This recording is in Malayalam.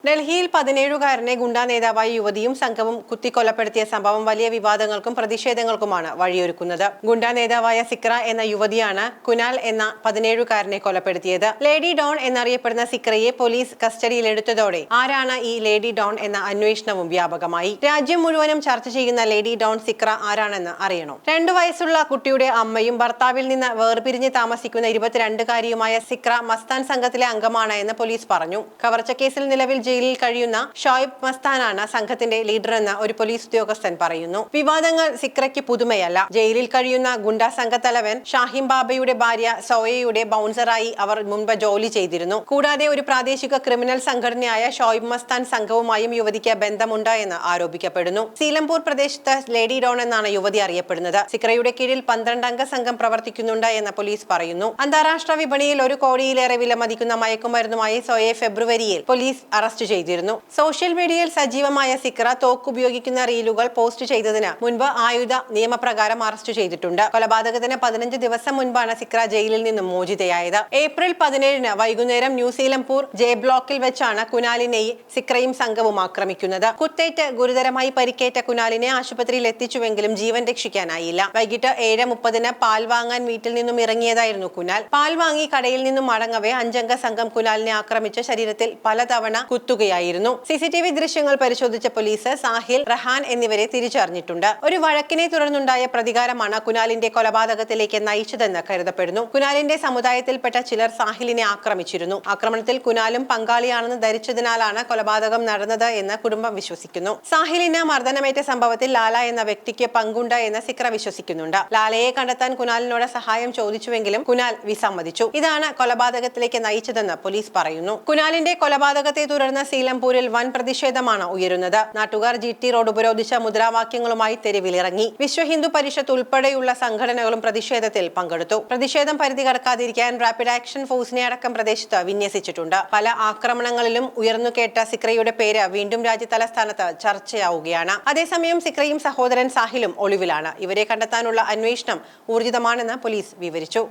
ഡൽഹിയിൽ 17-കാരനെ ഗുണ്ടാ നേതാവായ യുവതിയും സംഘവും കുത്തിക്കൊലപ്പെടുത്തിയ സംഭവം വലിയ വിവാദങ്ങൾക്കും പ്രതിഷേധങ്ങൾക്കുമാണ് വഴിയൊരുക്കുന്നത്. ഗുണ്ടാ നേതാവായ സിക്ര എന്ന യുവതിയാണ് കുനാൽ എന്ന 17-കാരനെ കൊലപ്പെടുത്തിയത്. ലേഡി ഡോൺ എന്നറിയപ്പെടുന്ന സിക്രയെ പോലീസ് കസ്റ്റഡിയിലെടുത്തതോടെ ആരാണ് ഈ ലേഡി ഡോൺ എന്ന അന്വേഷണവും വ്യാപകമായി. രാജ്യം മുഴുവനും ചർച്ച ചെയ്യുന്ന ലേഡി ഡോൺ സിക്ര ആരാണെന്ന് അറിയണോ? 2 വയസ്സുള്ള കുട്ടിയുടെ അമ്മയും ഭർത്താവിൽ നിന്ന് വേർപിരിഞ്ഞ് താമസിക്കുന്ന 22-കാരിയുമായ സിക്ര മസ്താൻ സംഘത്തിലെ അംഗമാണ് എന്ന് പോലീസ് പറഞ്ഞു. കവർച്ചക്കേസിൽ നിലവിൽ ജയിലിൽ കഴിയുന്ന ഷോയിബ് മസ്താനാണ് സംഘത്തിന്റെ ലീഡറെന്ന് ഒരു പോലീസ് ഉദ്യോഗസ്ഥൻ പറയുന്നു. വിവാദങ്ങൾ സിക്രയ്ക്ക് പുതുമയല്ല. ജയിലിൽ കഴിയുന്ന ഗുണ്ടാ സംഘത്തലവൻ ഷാഹിം ബാബയുടെ ഭാര്യ സോയയുടെ ബൗൺസറായി അവർ മുൻപ് ജോലി ചെയ്തിരുന്നു. കൂടാതെ ഒരു പ്രാദേശിക ക്രിമിനൽ സംഘടനയായ ഷോയിബ് മസ്താൻ സംഘവുമായും യുവതിക്ക് ബന്ധമുണ്ട് എന്ന് ആരോപിക്കപ്പെടുന്നു. സീലംപൂർ പ്രദേശത്ത് ലേഡി ഡോൺ എന്നാണ് യുവതി അറിയപ്പെടുന്നത്. സിക്രയുടെ കീഴിൽ 12-അംഗ സംഘം പ്രവർത്തിക്കുന്നുണ്ട് എന്ന് പോലീസ് പറയുന്നു. അന്താരാഷ്ട്ര വിപണിയിൽ 1 കോടിയിലേറെ വിലമതിക്കുന്ന മയക്കുമരുന്നുമായി സോയെ ഫെബ്രുവരിയിൽ പോലീസ് അറസ്റ്റ് ചെയ്തിരുന്നു. സോഷ്യൽ മീഡിയയിൽ സജീവമായ സിക്ര തോക്ക് ഉപയോഗിക്കുന്ന റീലുകൾ പോസ്റ്റ് ചെയ്തതിന് മുൻപ് ആയുധ നിയമപ്രകാരം അറസ്റ്റ് ചെയ്തിട്ടുണ്ട്. കൊലപാതകത്തിന് 15 ദിവസം മുൻപാണ് സിക്ര ജയിലിൽ നിന്നും മോചിതയായത്. ഏപ്രിൽ 17-ന് വൈകുന്നേരം ന്യൂസീലംപൂർ ജെ ബ്ലോക്കിൽ വെച്ചാണ് കുനാലിനെ സിക്രയും സംഘവും ആക്രമിക്കുന്നത്. കുത്തേറ്റ് ഗുരുതരമായി പരിക്കേറ്റ കുനാലിനെ ആശുപത്രിയിൽ എത്തിച്ചുവെങ്കിലും ജീവൻ രക്ഷിക്കാനായില്ല. വൈകിട്ട് 7:30-ന് പാൽ വാങ്ങാൻ വീട്ടിൽ നിന്നും ഇറങ്ങിയതായിരുന്നു കുനാൽ. പാൽ വാങ്ങി കടയിൽ നിന്നും മടങ്ങവേ 5-അംഗ സംഘം കുനാലിനെ ആക്രമിച്ച് ശരീരത്തിൽ പലതവണ കുത്തുകയായിരുന്നു. CCTV ദൃശ്യങ്ങൾ പരിശോധിച്ച പോലീസ് സാഹിൽ, റഹാൻ എന്നിവരെ തിരിച്ചറിഞ്ഞിട്ടുണ്ട്. ഒരു വഴക്കിനെ തുടർന്നുണ്ടായ പ്രതികാരമാണ് കുനാലിന്റെ കൊലപാതകത്തിലേക്ക് നയിച്ചതെന്ന് കരുതപ്പെടുന്നു. കുനാലിന്റെ സമുദായത്തിൽപ്പെട്ട ചിലർ സാഹിലിനെ ആക്രമിച്ചിരുന്നു. ആക്രമണത്തിൽ കുനാലും പങ്കാളിയാണെന്ന് ധരിച്ചതിനാലാണ് കൊലപാതകം നടന്നത് എന്ന് കുടുംബം വിശ്വസിക്കുന്നു. സാഹിലിന് മർദ്ദനമേറ്റ സംഭവത്തിൽ ലാല എന്ന വ്യക്തിക്ക് പങ്കുണ്ട് എന്ന് സിക്ര വിശ്വസിക്കുന്നുണ്ട്. ലാലയെ കണ്ടെത്താൻ കുനാലിനോട് സഹായം ചോദിച്ചുവെങ്കിലും കുനാൽ വിസമ്മതിച്ചു. ഇതാണ് കൊലപാതകത്തിലേക്ക് നയിച്ചതെന്ന് പോലീസ് പറയുന്നു. കുനാലിന്റെ കൊലപാതകത്തെ തുടർന്ന് സീലംപൂരിൽ വൻ പ്രതിഷേധമാണ് ഉയരുന്നത്. നാട്ടുകാർ GT റോഡ് ഉപരോധിച്ച മുദ്രാവാക്യങ്ങളുമായി തെരുവിലിറങ്ങി. വിശ്വ ഹിന്ദു പരിഷത്ത് ഉൾപ്പെടെയുള്ള സംഘടനകളും പ്രതിഷേധത്തിൽ പങ്കെടുത്തു. പ്രതിഷേധം പരിധി കടക്കാതിരിക്കാൻ റാപ്പിഡ് ആക്ഷൻ ഫോഴ്സിനെ അടക്കം പ്രദേശത്ത് വിന്യസിച്ചിട്ടുണ്ട്. പല ആക്രമണങ്ങളിലും ഉയർന്നുകേട്ട സിക്രയുടെ പേര് വീണ്ടും രാജ്യതലസ്ഥാനത്ത് ചർച്ചയാവുകയാണ്. അതേസമയം സിക്രയും സഹോദരൻ സാഹിലും ഒളിവിലാണ്. ഇവരെ കണ്ടെത്താനുള്ള അന്വേഷണം ഊർജിതമാണെന്ന് പോലീസ് വിവരിച്ചു.